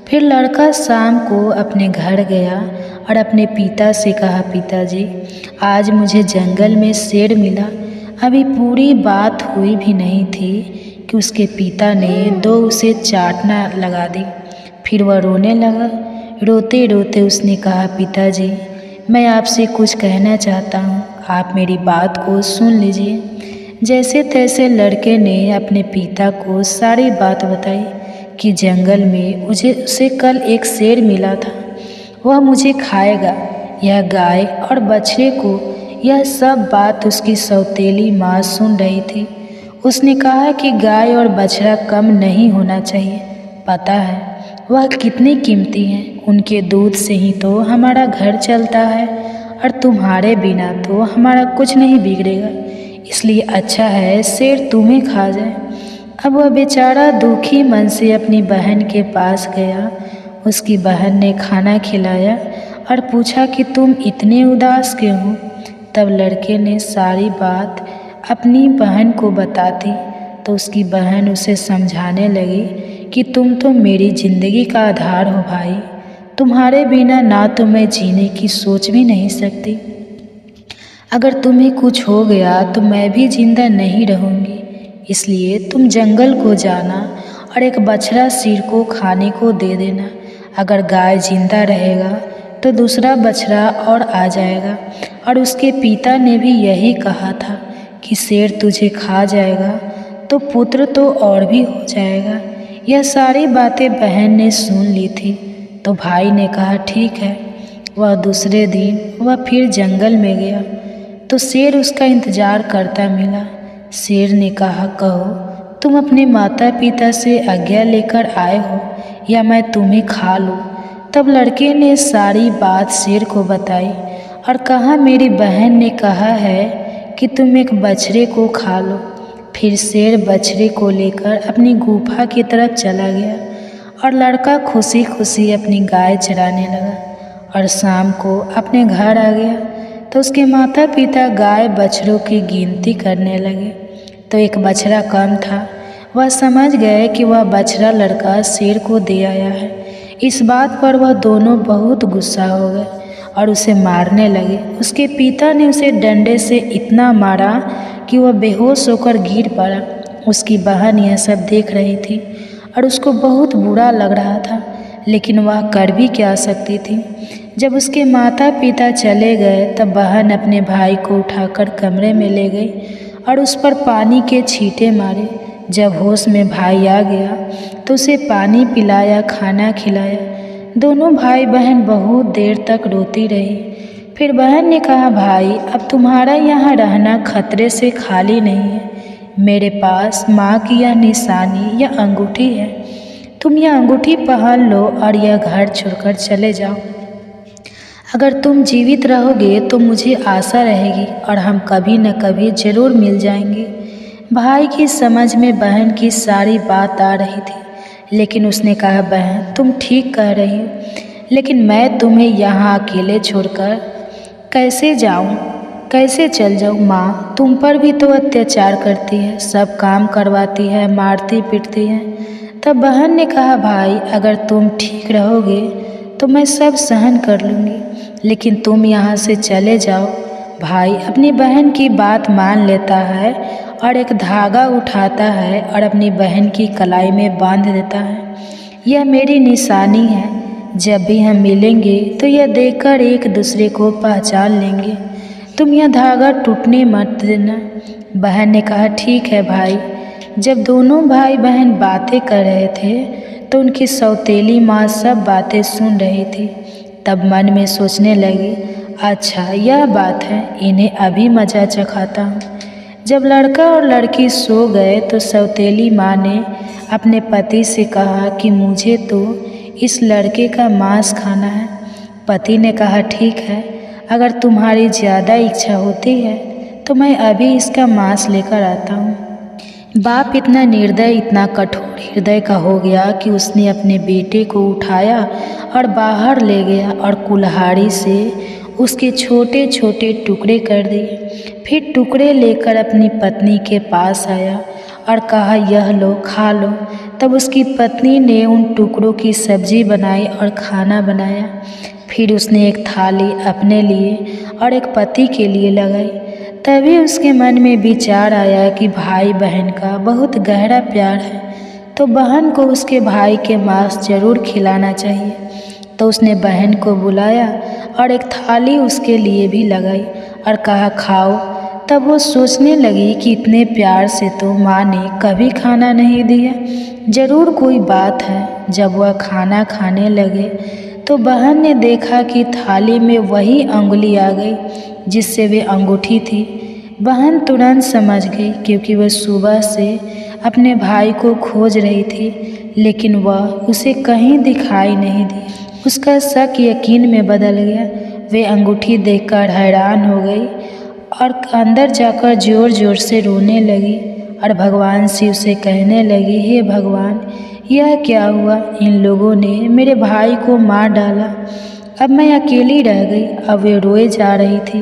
फिर लड़का शाम को अपने घर गया और अपने पिता से कहा, पिताजी आज मुझे जंगल में शेर मिला। अभी पूरी बात हुई भी नहीं थी कि उसके पिता ने दो उसे चाटना लगा दी। फिर वह रोने लगा। रोते रोते उसने कहा, पिताजी मैं आपसे कुछ कहना चाहता हूँ, आप मेरी बात को सुन लीजिए। जैसे तैसे लड़के ने अपने पिता को सारी बात बताई कि जंगल में उसे कल एक शेर मिला था, वह मुझे खाएगा, यह गाय और बछड़े को। यह सब बात उसकी सौतेली माँ सुन रही थी। उसने कहा कि गाय और बछड़ा कम नहीं होना चाहिए। पता है वह कितने कीमती हैं, उनके दूध से ही तो हमारा घर चलता है और तुम्हारे बिना तो हमारा कुछ नहीं बिगड़ेगा। इसलिए अच्छा है शेर तुम्हें खा जाए। अब वह बेचारा दुखी मन से अपनी बहन के पास गया। उसकी बहन ने खाना खिलाया और पूछा कि तुम इतने उदास क्यों हो? तब लड़के ने सारी बात अपनी बहन को बताती तो उसकी बहन उसे समझाने लगी कि तुम तो मेरी ज़िंदगी का आधार हो भाई, तुम्हारे बिना ना तो मैं जीने की सोच भी नहीं सकती। अगर तुम्हें कुछ हो गया तो मैं भी जिंदा नहीं रहूँगी। इसलिए तुम जंगल को जाना और एक बछड़ा शेर को खाने को दे देना। अगर गाय जिंदा रहेगा तो दूसरा बछड़ा और आ जाएगा। और उसके पिता ने भी यही कहा था कि शेर तुझे खा जाएगा तो पुत्र तो और भी हो जाएगा। यह सारी बातें बहन ने सुन ली थी तो भाई ने कहा, ठीक है। वह दूसरे दिन वह फिर जंगल में गया तो शेर उसका इंतज़ार करता मिला। शेर ने कहा, कहो तुम अपने माता पिता से आज्ञा लेकर आए हो या मैं तुम्हें खा लूँ? तब लड़के ने सारी बात शेर को बताई और कहा, मेरी बहन ने कहा है कि तुम एक बछड़े को खा लो। फिर शेर बछड़े को लेकर अपनी गुफा की तरफ चला गया और लड़का खुशी खुशी अपनी गाय चराने लगा और शाम को अपने घर आ गया तो उसके माता पिता गाय बछड़ों की गिनती करने लगे तो एक बछड़ा कम था। वह समझ गए कि वह बछड़ा लड़का शेर को दे आया है। इस बात पर वह दोनों बहुत गुस्सा हो गए और उसे मारने लगे। उसके पिता ने उसे डंडे से इतना मारा कि वह बेहोश होकर गिर पड़ा। उसकी बहन यह सब देख रही थी और उसको बहुत बुरा लग रहा था, लेकिन वह कर भी क्या सकती थी। जब उसके माता पिता चले गए तब बहन अपने भाई को उठाकर कमरे में ले गई और उस पर पानी के छींटे मारे। जब होश में भाई आ गया तो उसे पानी पिलाया, खाना खिलाया। दोनों भाई बहन बहुत देर तक रोती रही। फिर बहन ने कहा, भाई अब तुम्हारा यहाँ रहना खतरे से खाली नहीं है। मेरे पास माँ की यह निशानी या अंगूठी है, तुम यह अंगूठी पहन लो और यह घर छोड़कर चले जाओ। अगर तुम जीवित रहोगे तो मुझे आशा रहेगी और हम कभी न कभी ज़रूर मिल जाएंगे। भाई की समझ में बहन की सारी बात आ रही थी, लेकिन उसने कहा, बहन तुम ठीक कह रही हो, लेकिन मैं तुम्हें यहाँ अकेले छोड़कर कैसे जाऊं, कैसे चल जाऊं माँ, तुम पर भी तो अत्याचार करती है, सब काम करवाती है, मारती पीटती है। तब बहन ने कहा, भाई अगर तुम ठीक रहोगे तो मैं सब सहन कर लूँगी, लेकिन तुम यहाँ से चले जाओ। भाई अपनी बहन की बात मान लेता है और एक धागा उठाता है और अपनी बहन की कलाई में बांध देता है। यह मेरी निशानी है, जब भी हम मिलेंगे तो यह देखकर एक दूसरे को पहचान लेंगे। तुम यह धागा टूटने मत देना। बहन ने कहा, ठीक है भाई। जब दोनों भाई बहन बातें कर रहे थे तो उनकी सौतेली माँ सब बातें सुन रही थी। तब मन में सोचने लगी, अच्छा यह बात है, इन्हें अभी मज़ा चखाता हूँ। जब लड़का और लड़की सो गए तो सौतेली माँ ने अपने पति से कहा कि मुझे तो इस लड़के का मांस खाना है। पति ने कहा, ठीक है, अगर तुम्हारी ज़्यादा इच्छा होती है तो मैं अभी इसका मांस लेकर आता हूँ। बाप इतना निर्दय, इतना कठोर हृदय का हो गया कि उसने अपने बेटे को उठाया और बाहर ले गया और कुल्हाड़ी से उसके छोटे छोटे टुकड़े कर दिए। फिर टुकड़े लेकर अपनी पत्नी के पास आया और कहा, यह लो, खा लो। तब उसकी पत्नी ने उन टुकड़ों की सब्जी बनाई और खाना बनाया। फिर उसने एक थाली अपने लिए और एक पति के लिए लगाई। तभी उसके मन में विचार आया कि भाई बहन का बहुत गहरा प्यार है, तो बहन को उसके भाई के मांस जरूर खिलाना चाहिए। तो उसने बहन को बुलाया और एक थाली उसके लिए भी लगाई और कहा, खाओ। तब वो सोचने लगी कि इतने प्यार से तो माँ ने कभी खाना नहीं दिया, ज़रूर कोई बात है। जब वह खाना खाने लगे तो बहन ने देखा कि थाली में वही अंगुली आ गई जिससे वे अंगूठी थी। बहन तुरंत समझ गई, क्योंकि वह सुबह से अपने भाई को खोज रही थी, लेकिन वह उसे कहीं दिखाई नहीं दी। उसका शक यकीन में बदल गया। वे अंगूठी देखकर हैरान हो गई और अंदर जाकर ज़ोर ज़ोर से रोने लगी और भगवान शिव से कहने लगी, हे भगवान, यह क्या हुआ? इन लोगों ने मेरे भाई को मार डाला, अब मैं अकेली रह गई। अब वे रोए जा रही थी।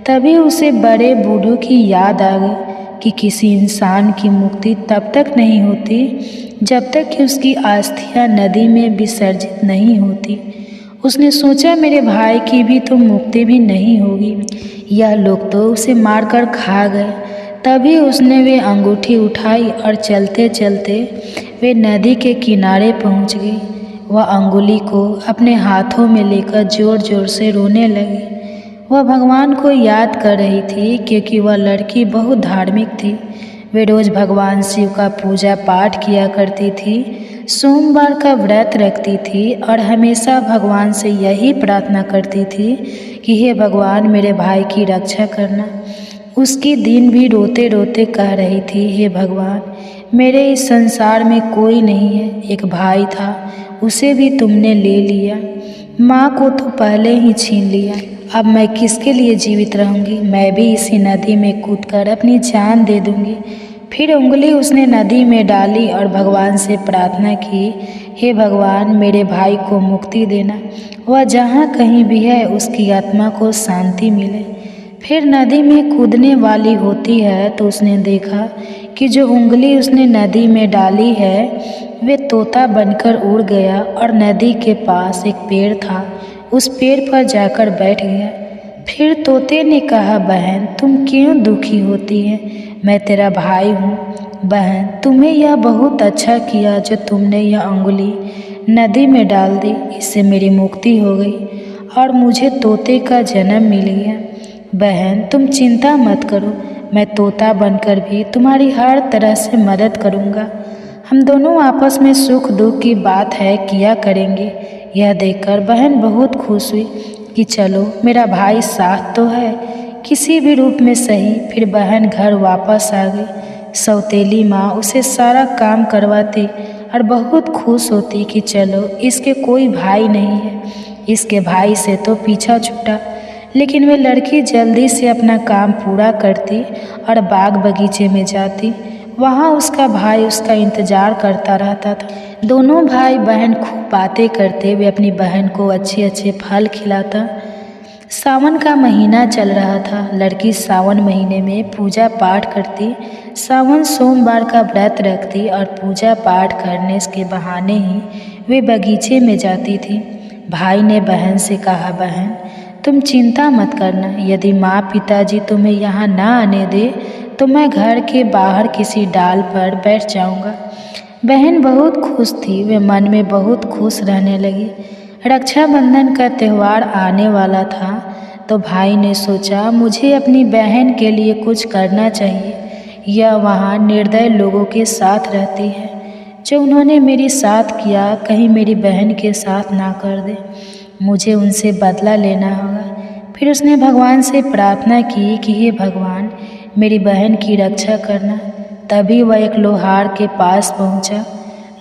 तभी उसे बड़े बूढ़ों की याद आ गई कि किसी इंसान की मुक्ति तब तक नहीं होती जब तक कि उसकी अस्थियां नदी में विसर्जित नहीं होती। उसने सोचा, मेरे भाई की भी तो मुक्ति भी नहीं होगी, यह लोग तो उसे मारकर खा गए। तभी उसने वे अंगूठी उठाई और चलते चलते वे नदी के किनारे पहुंच गई। वह अंगुली को अपने हाथों में लेकर ज़ोर ज़ोर से रोने लगी। वह भगवान को याद कर रही थी, क्योंकि वह लड़की बहुत धार्मिक थी। वे रोज़ भगवान शिव का पूजा पाठ किया करती थी, सोमवार का व्रत रखती थी और हमेशा भगवान से यही प्रार्थना करती थी कि हे भगवान, मेरे भाई की रक्षा करना। उसकी दिन भी रोते रोते कह रही थी, हे भगवान, मेरे इस संसार में कोई नहीं है। एक भाई था, उसे भी तुमने ले लिया, माँ को तो पहले ही छीन लिया। अब मैं किसके लिए जीवित रहूँगी? मैं भी इसी नदी में कूदकर अपनी जान दे दूँगी। फिर उंगली उसने नदी में डाली और भगवान से प्रार्थना की, हे भगवान, मेरे भाई को मुक्ति देना। वह जहाँ कहीं भी है उसकी आत्मा को शांति मिले। फिर नदी में कूदने वाली होती है तो उसने देखा कि जो उंगली उसने नदी में डाली है वे तोता बनकर उड़ गया और नदी के पास एक पेड़ था, उस पेड़ पर जाकर बैठ गया। फिर तोते ने कहा, बहन, तुम क्यों दुखी होती है? मैं तेरा भाई हूँ। बहन, तुम्हें यह बहुत अच्छा किया जो तुमने यह उंगली नदी में डाल दी, इससे मेरी मुक्ति हो गई और मुझे तोते का जन्म मिल गया। बहन, तुम चिंता मत करो, मैं तोता बनकर भी तुम्हारी हर तरह से मदद करूँगा। हम दोनों आपस में सुख दुख की बात है किया करेंगे। यह देखकर बहन बहुत खुश हुई कि चलो, मेरा भाई साथ तो है, किसी भी रूप में सही। फिर बहन घर वापस आ गई। सौतेली माँ उसे सारा काम करवाती और बहुत खुश होती कि चलो, इसके कोई भाई नहीं है, इसके भाई से तो पीछा छूटा। लेकिन वे लड़की जल्दी से अपना काम पूरा करती और बाग बगीचे में जाती। वहाँ उसका भाई उसका इंतज़ार करता रहता था। दोनों भाई बहन खूब बातें करते। वे अपनी बहन को अच्छे अच्छे फल खिलाता, सावन का महीना चल रहा था। लड़की सावन महीने में पूजा पाठ करती, सावन सोमवार का व्रत रखती और पूजा पाठ करने के बहाने ही वे बगीचे में जाती थी। भाई ने बहन से कहा, बहन तुम चिंता मत करना, यदि माँ पिताजी तुम्हें यहाँ ना आने दे तो मैं घर के बाहर किसी डाल पर बैठ जाऊँगा। बहन बहुत खुश थी, वे मन में बहुत खुश रहने लगी। रक्षाबंधन का त्यौहार आने वाला था तो भाई ने सोचा मुझे अपनी बहन के लिए कुछ करना चाहिए। यह वहाँ निर्दय लोगों के साथ रहती है, जो उन्होंने मेरे साथ किया कहीं मेरी बहन के साथ ना कर दे। मुझे उनसे बदला लेना होगा। फिर उसने भगवान से प्रार्थना की कि हे भगवान मेरी बहन की रक्षा करना। तभी वह एक लोहार के पास पहुंचा।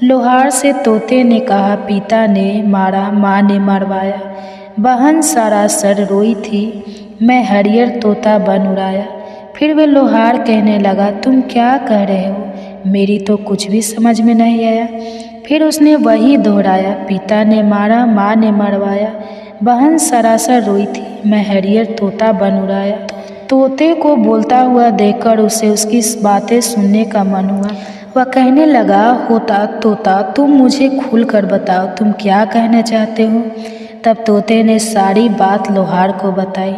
लोहार से तोते ने कहा, पिता ने मारा, माँ ने मरवाया, बहन सरासर रोई थी, मैं हरियर तोता बन उड़ाया। फिर वह लोहार कहने लगा, तुम क्या कह रहे हो, मेरी तो कुछ भी समझ में नहीं आया। फिर उसने वही दोहराया, पिता ने मारा, माँ ने मरवाया, बहन सरासर रोई थी, मैं हरियर तोता बन उड़ाया। तोते को बोलता हुआ देखकर उसे उसकी बातें सुनने का मन हुआ। वह कहने लगा, होता तोता तुम मुझे खुल कर बताओ, तुम क्या कहना चाहते हो। तब तोते ने सारी बात लोहार को बताई।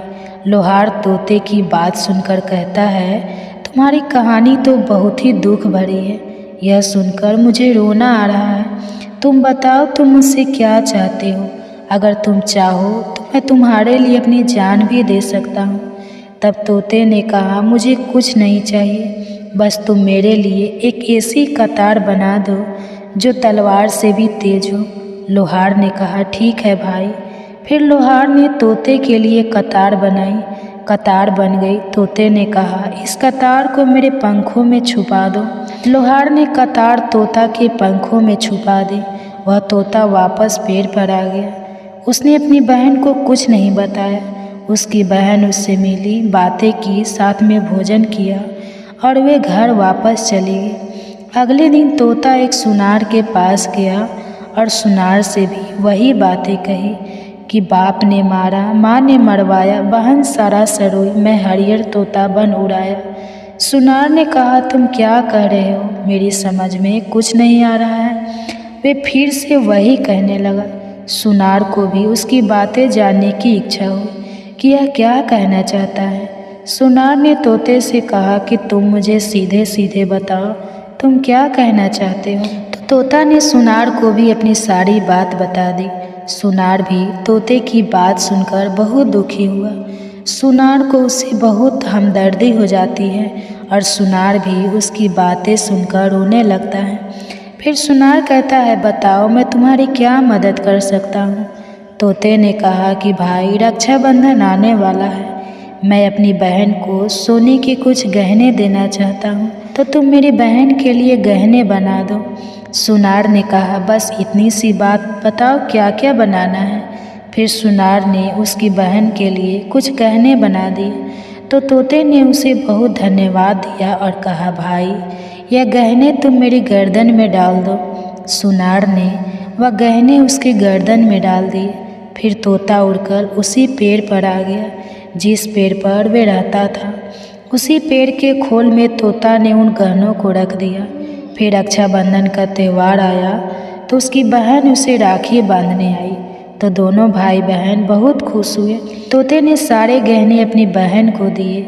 लोहार तोते की बात सुनकर कहता है, तुम्हारी कहानी तो बहुत ही दुख भरी है, यह सुनकर मुझे रोना आ रहा है। तुम बताओ तुम मुझसे क्या चाहते हो, अगर तुम चाहो तो मैं तुम्हारे लिए अपनी जान भी दे सकता हूँ। तब तोते ने कहा, मुझे कुछ नहीं चाहिए, बस तुम मेरे लिए एक ऐसी कतार बना दो जो तलवार से भी तेज हो। लोहार ने कहा, ठीक है भाई। फिर लोहार ने तोते के लिए कतार बनाई। कतार बन गई। तोते ने कहा, इस कतार को मेरे पंखों में छुपा दो। लोहार ने कतार तोता के पंखों में छुपा दी। वह तोता वापस पेड़ पर आ गया। उसने अपनी बहन को कुछ नहीं बताया। उसकी बहन उससे मिली, बातें की, साथ में भोजन किया और वे घर वापस चली गई। अगले दिन तोता एक सुनार के पास गया और सुनार से भी वही बातें कही कि बाप ने मारा, माँ ने मरवाया, बहन सरासर रोई, मैं हरियर तोता बन उड़ाया। सुनार ने कहा, तुम क्या कह रहे हो, मेरी समझ में कुछ नहीं आ रहा है। वे फिर से वही कहने लगा। सुनार को भी उसकी बातें जानने की इच्छा हुई कि यह क्या कहना चाहता है। सुनार ने तोते से कहा कि तुम मुझे सीधे सीधे बताओ, तुम क्या कहना चाहते हो। तो तोता ने सुनार को भी अपनी सारी बात बता दी। सुनार भी तोते की बात सुनकर बहुत दुखी हुआ। सुनार को उससे बहुत हमदर्दी हो जाती है और सुनार भी उसकी बातें सुनकर रोने लगता है। फिर सुनार कहता है, बताओ मैं तुम्हारी क्या मदद कर सकता हूँ। तोते ने कहा कि भाई रक्षाबंधन आने वाला है, मैं अपनी बहन को सोने के कुछ गहने देना चाहता हूँ, तो तुम मेरी बहन के लिए गहने बना दो। सुनार ने कहा, बस इतनी सी बात बताओ, क्या क्या बनाना है। फिर सुनार ने उसकी बहन के लिए कुछ गहने बना दिए। तो तोते ने उसे बहुत धन्यवाद दिया और कहा, भाई यह गहने तुम मेरी गर्दन में डाल दो। सुनार ने वह गहने उसके गर्दन में डाल दिए। फिर तोता उड़कर उसी पेड़ पर आ गया जिस पेड़ पर वे रहता था। उसी पेड़ के खोल में तोता ने उन गहनों को रख दिया। फिर रक्षाबंधन का त्यौहार आया तो उसकी बहन उसे राखी बांधने आई, तो दोनों भाई बहन बहुत खुश हुए। तोते ने सारे गहने अपनी बहन को दिए।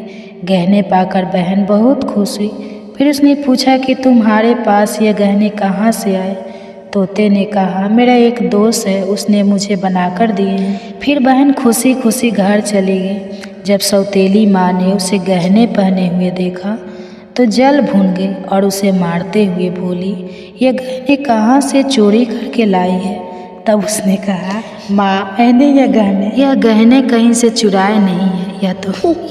गहने पाकर बहन बहुत खुश हुई। फिर उसने पूछा कि तुम्हारे पास ये गहने कहाँ से आए। तोते ने कहा, मेरा एक दोस्त है, उसने मुझे बनाकर दिए हैं। फिर बहन खुशी खुशी घर चली गई। जब सौतेली माँ ने उसे गहने पहने हुए देखा तो जल भून गई और उसे मारते हुए बोली, ये गहने कहाँ से चोरी करके लाई है। तब उसने कहा, माँ मैंने यह गहने कहीं से चुराए नहीं है,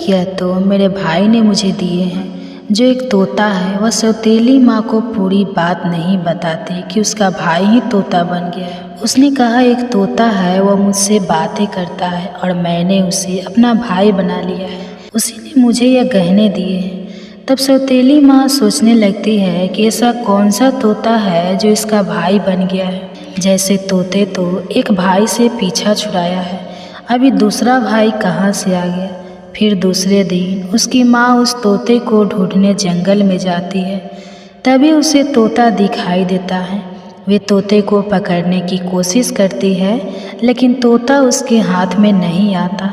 यह तो मेरे भाई ने मुझे दिए हैं। जो एक तोता है वह सौतेली माँ को पूरी बात नहीं बताती कि उसका भाई ही तोता बन गया है। उसने कहा, एक तोता है, वह मुझसे बातें करता है और मैंने उसे अपना भाई बना लिया है, उसी ने मुझे यह गहने दिए हैं। तब सौतेली माँ सोचने लगती है कि ऐसा कौन सा तोता है जो इसका भाई बन गया है। जैसे तोते तो एक भाई से पीछा छुड़ाया है, अभी दूसरा भाई कहाँ से आ गया। फिर दूसरे दिन उसकी माँ उस तोते को ढूंढने जंगल में जाती है। तभी उसे तोता दिखाई देता है। वे तोते को पकड़ने की कोशिश करती है, लेकिन तोता उसके हाथ में नहीं आता।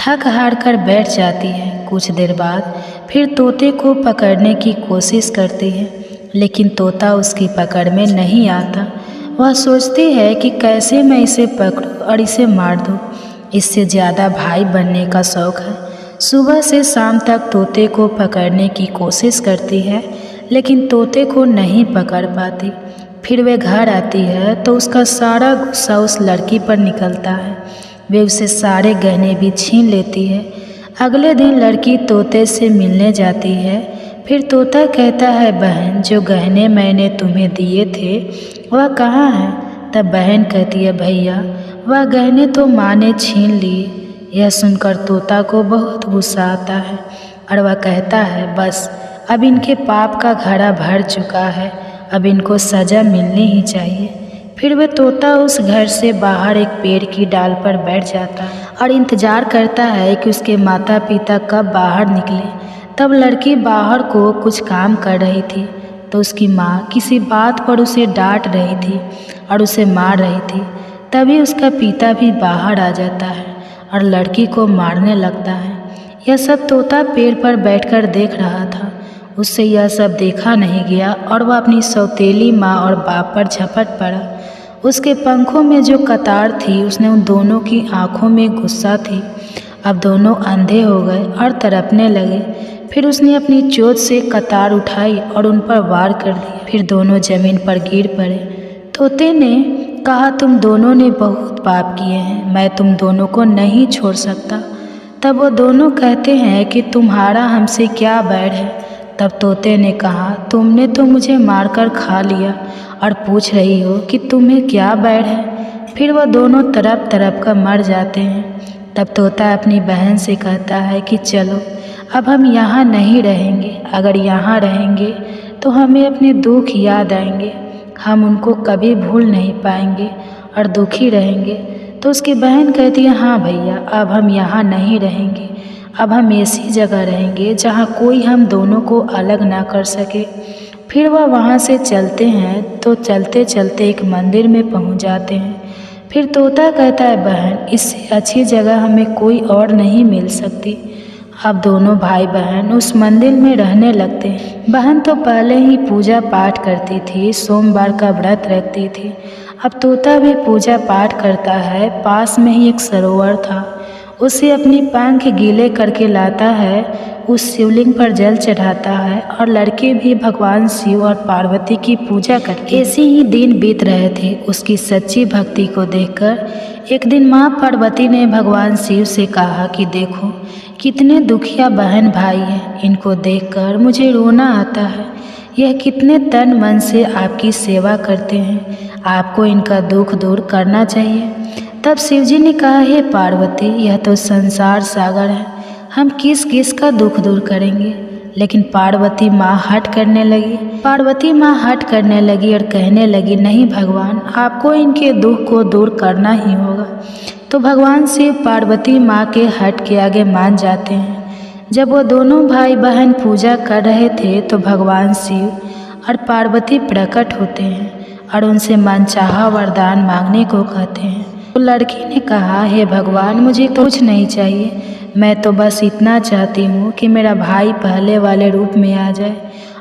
थक हार कर बैठ जाती है। कुछ देर बाद फिर तोते को पकड़ने की कोशिश करती है, लेकिन तोता उसकी पकड़ में नहीं आता। वह सोचती है कि कैसे मैं इसे पकड़ूं और इसे मार दूं। इससे ज़्यादा भाई बनने का शौक़ है। सुबह से शाम तक तोते को पकड़ने की कोशिश करती है, लेकिन तोते को नहीं पकड़ पाती। फिर वे घर आती है तो उसका सारा गुस्सा उस लड़की पर निकलता है। वे उसे सारे गहने भी छीन लेती है। अगले दिन लड़की तोते से मिलने जाती है। फिर तोता कहता है, बहन, जो गहने मैंने तुम्हें दिए थे वह कहाँ हैं? तब बहन कहती है, भैया, वह गहने तो माँ ने छीन लिए। यह सुनकर तोता को बहुत गुस्सा आता है और वह कहता है, बस अब इनके पाप का घड़ा भर चुका है, अब इनको सज़ा मिलनी ही चाहिए। फिर वह तोता उस घर से बाहर एक पेड़ की डाल पर बैठ जाता है और इंतज़ार करता है कि उसके माता पिता कब बाहर निकले। तब लड़की बाहर को कुछ काम कर रही थी तो उसकी माँ किसी बात पर उसे डांट रही थी और उसे मार रही थी। तभी उसका पिता भी बाहर आ जाता है और लड़की को मारने लगता है। यह सब तोता पेड़ पर बैठकर देख रहा था। उससे यह सब देखा नहीं गया और वह अपनी सौतेली माँ और बाप पर झपट पड़ा। उसके पंखों में जो कतार थी उसने उन दोनों की आंखों में गुस्सा थी। अब दोनों अंधे हो गए और तड़पने लगे। फिर उसने अपनी चोंच से कतार उठाई और उन पर वार कर दिया। फिर दोनों जमीन पर गिर पड़े। तोते ने कहा, तुम दोनों ने बहुत पाप किए हैं, मैं तुम दोनों को नहीं छोड़ सकता। तब वो दोनों कहते हैं कि तुम्हारा हमसे क्या बैर है। तब तोते ने कहा, तुमने तो मुझे मारकर खा लिया और पूछ रही हो कि तुम्हें क्या बैर है। फिर वह दोनों तड़प तड़प कर मर जाते हैं। तब तोता अपनी बहन से कहता है कि चलो अब हम यहाँ नहीं रहेंगे। अगर यहाँ रहेंगे तो हमें अपने दुख याद आएंगे, हम उनको कभी भूल नहीं पाएंगे और दुखी रहेंगे। तो उसकी बहन कहती है, हाँ भैया, अब हम यहाँ नहीं रहेंगे, अब हम ऐसी जगह रहेंगे जहाँ कोई हम दोनों को अलग ना कर सके। फिर वह वहाँ से चलते हैं तो चलते चलते एक मंदिर में पहुँच जाते हैं। फिर तोता कहता है, बहन, इससे अच्छी जगह हमें कोई और नहीं मिल सकती। अब दोनों भाई बहन उस मंदिर में रहने लगते हैं। बहन तो पहले ही पूजा पाठ करती थी, सोमवार का व्रत रखती थी। अब तोता भी पूजा पाठ करता है। पास में ही एक सरोवर था। उसे अपनी पंख गीले करके लाता है, उस शिवलिंग पर जल चढ़ाता है और लड़के भी भगवान शिव और पार्वती की पूजा करके ऐसे ही दिन बीत रहे थे। उसकी सच्ची भक्ति को देखकर एक दिन माँ पार्वती ने भगवान शिव से कहा कि देखो कितने दुखिया बहन भाई हैं, इनको देखकर मुझे रोना आता है। यह कितने तन मन से आपकी सेवा करते हैं, आपको इनका दुख दूर करना चाहिए। तब शिवजी ने कहा, हे पार्वती, यह तो संसार सागर है, हम किस किस का दुख दूर करेंगे। लेकिन पार्वती माँ हट करने लगी और कहने लगी, नहीं भगवान, आपको इनके दुख को दूर करना ही होगा। तो भगवान शिव पार्वती माँ के हट के आगे मान जाते हैं। जब वो दोनों भाई बहन पूजा कर रहे थे तो भगवान शिव और पार्वती प्रकट होते हैं और उनसे मनचाहा वरदान मांगने को कहते हैं। तो लड़की ने कहा, हे भगवान, मुझे तो कुछ नहीं चाहिए, मैं तो बस इतना चाहती हूँ कि मेरा भाई पहले वाले रूप में आ जाए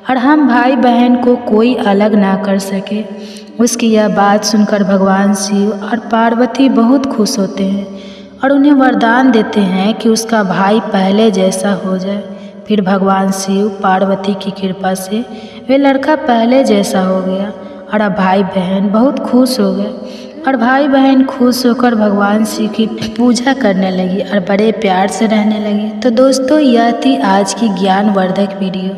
और हम भाई बहन को कोई अलग ना कर सके। उसकी यह बात सुनकर भगवान शिव और पार्वती बहुत खुश होते हैं और उन्हें वरदान देते हैं कि उसका भाई पहले जैसा हो जाए। फिर भगवान शिव पार्वती की कृपा से वे लड़का पहले जैसा हो गया और अब भाई बहन बहुत खुश हो गए और भाई बहन खुश होकर भगवान शिव की पूजा करने लगी और बड़े प्यार से रहने लगे। तो दोस्तों, यह थी आज की ज्ञानवर्धक वीडियो।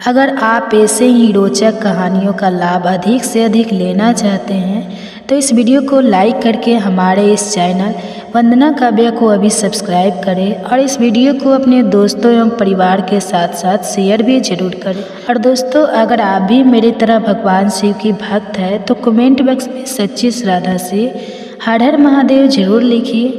अगर आप ऐसे ही रोचक कहानियों का लाभ अधिक से अधिक लेना चाहते हैं तो इस वीडियो को लाइक करके हमारे इस चैनल वंदना काव्या को अभी सब्सक्राइब करें और इस वीडियो को अपने दोस्तों एवं परिवार के साथ साथ शेयर भी जरूर करें। और दोस्तों, अगर आप भी मेरी तरह भगवान शिव की भक्त है तो कमेंट बॉक्स में सच्ची श्रद्धा से हर हर महादेव जरूर लिखिए।